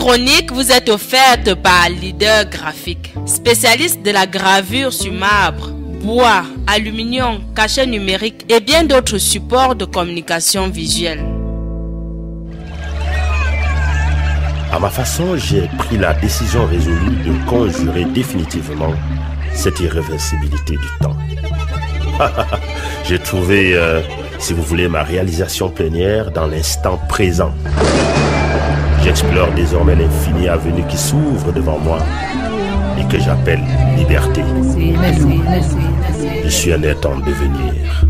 chronique vous est offerte par Leader Graphique, spécialiste de la gravure sur marbre, bois, aluminium, cachet numérique et bien d'autres supports de communication visuelle. À ma façon, j'ai pris la décision résolue de conjurer définitivement cette irréversibilité du temps. J'ai trouvé, si vous voulez, ma réalisation plénière dans l'instant présent. J'explore désormais l'infini avenue qui s'ouvre devant moi et que j'appelle liberté. Je suis un être en devenir.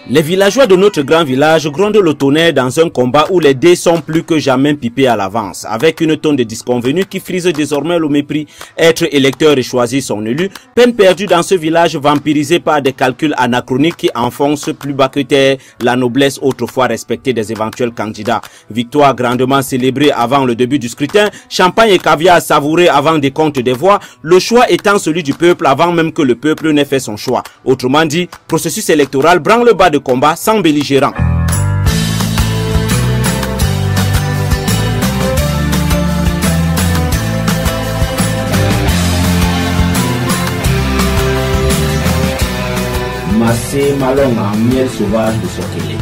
Les villageois de notre grand village grondent le tonnerre dans un combat où les dés sont plus que jamais pipés à l'avance, avec une tonne de disconvenus qui frise désormais le mépris. Être électeur et choisir son élu, peine perdue dans ce village vampirisé par des calculs anachroniques qui enfoncent plus bas que terre la noblesse autrefois respectée des éventuels candidats. Victoire grandement célébrée avant le début du scrutin, champagne et caviar savourés avant des comptes des voix, le choix étant celui du peuple avant même que le peuple n'ait fait son choix. Autrement dit, processus électoral branle-bas de combat sans belligérant. Massé Malong en miel sauvage de Sokélé.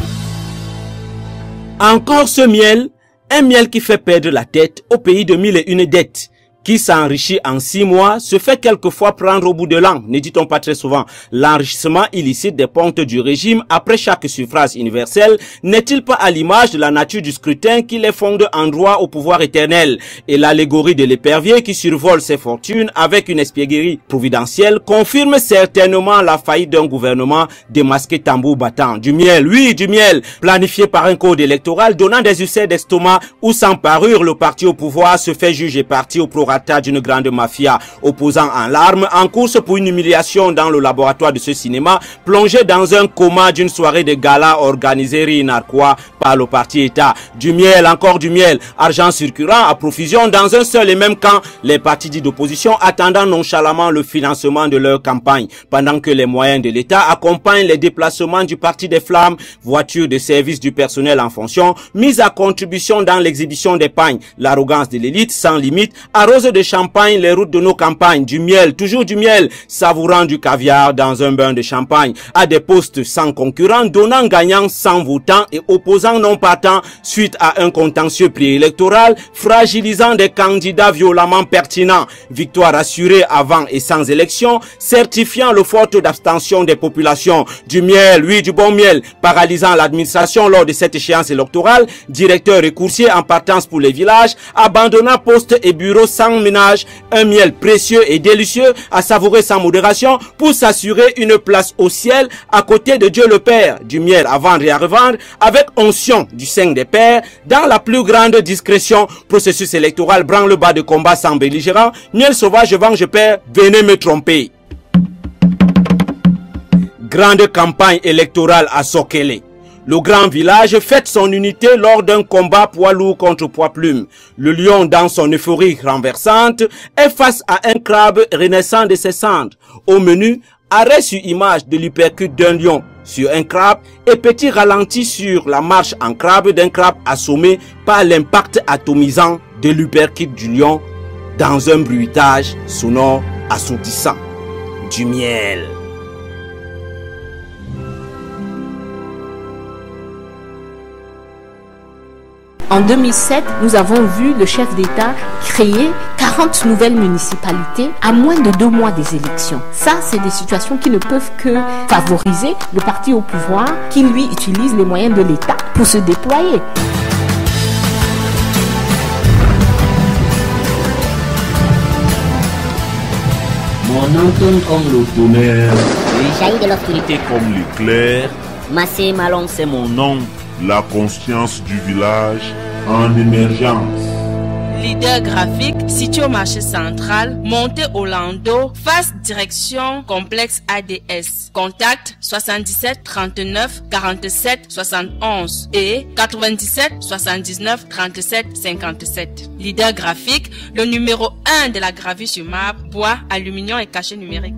Encore ce miel, un miel qui fait perdre la tête au pays de mille et une dettes. Qui s'enrichit en 6 mois se fait quelquefois prendre au bout de l'an, ne dit-on pas très souvent. L'enrichissement illicite des pontes du régime après chaque suffrage universel n'est-il pas à l'image de la nature du scrutin qui les fonde en droit au pouvoir éternel? Et l'allégorie de l'épervier qui survole ses fortunes avec une espièglerie providentielle confirme certainement la faillite d'un gouvernement démasqué tambour battant. Du miel, oui, du miel, planifié par un code électoral donnant des ulcères d'estomac où sans parure le parti au pouvoir se fait juger parti au prorata d'une grande mafia, opposant en larmes, en course pour une humiliation dans le laboratoire de ce cinéma, plongé dans un coma d'une soirée de gala organisée rinarquois par le parti État. Du miel, encore du miel, argent circulant à profusion dans un seul et même camp, les partis dits d'opposition attendant nonchalamment le financement de leur campagne, pendant que les moyens de l'État accompagnent les déplacements du parti des flammes, voitures de service du personnel en fonction, mise à contribution dans l'exhibition des pagnes, l'arrogance de l'élite sans limite, arrose de champagne les routes de nos campagnes, du miel, toujours du miel, savourant du caviar dans un bain de champagne, à des postes sans concurrent, donnant gagnant sans votant et opposant non partant suite à un contentieux préélectoral, fragilisant des candidats violemment pertinents, victoire assurée avant et sans élection, certifiant le fort taux d'abstention des populations, du miel, oui, du bon miel, paralysant l'administration lors de cette échéance électorale, directeur et coursier en partance pour les villages, abandonnant postes et bureaux sans ménage, un miel précieux et délicieux à savourer sans modération pour s'assurer une place au ciel à côté de Dieu le Père, du miel à vendre et à revendre avec onction du sein des pères, dans la plus grande discrétion, processus électoral branle-bas de combat sans belligérant, miel sauvage je vends je perds, venez me tromper. Grande campagne électorale à Sokélé. Le grand village fête son unité lors d'un combat poids lourd contre poids plume. Le lion, dans son euphorie renversante, est face à un crabe renaissant de ses cendres. Au menu, arrêt sur image de l'hypercute d'un lion sur un crabe et petit ralenti sur la marche en crabe d'un crabe assommé par l'impact atomisant de l'hypercute du lion dans un bruitage sonore assourdissant. Du miel. En 2007, nous avons vu le chef d'État créer 40 nouvelles municipalités à moins de 2 mois des élections. Ça, c'est des situations qui ne peuvent que favoriser le parti au pouvoir qui, lui, utilise les moyens de l'État pour se déployer. Mon Anton comme le tonnerre, il jaillit de l'obscurité comme l'éclair. Massé Malong, c'est mon nom. La conscience du village en émergence. Leader Graphique, situé au marché central, montée au Lando, face direction complexe ADS. Contact 77 39 47 71 et 97 79 37 57. Leader Graphique, le numéro 1 de la gravure sur marbre, bois, aluminium et cachet numérique.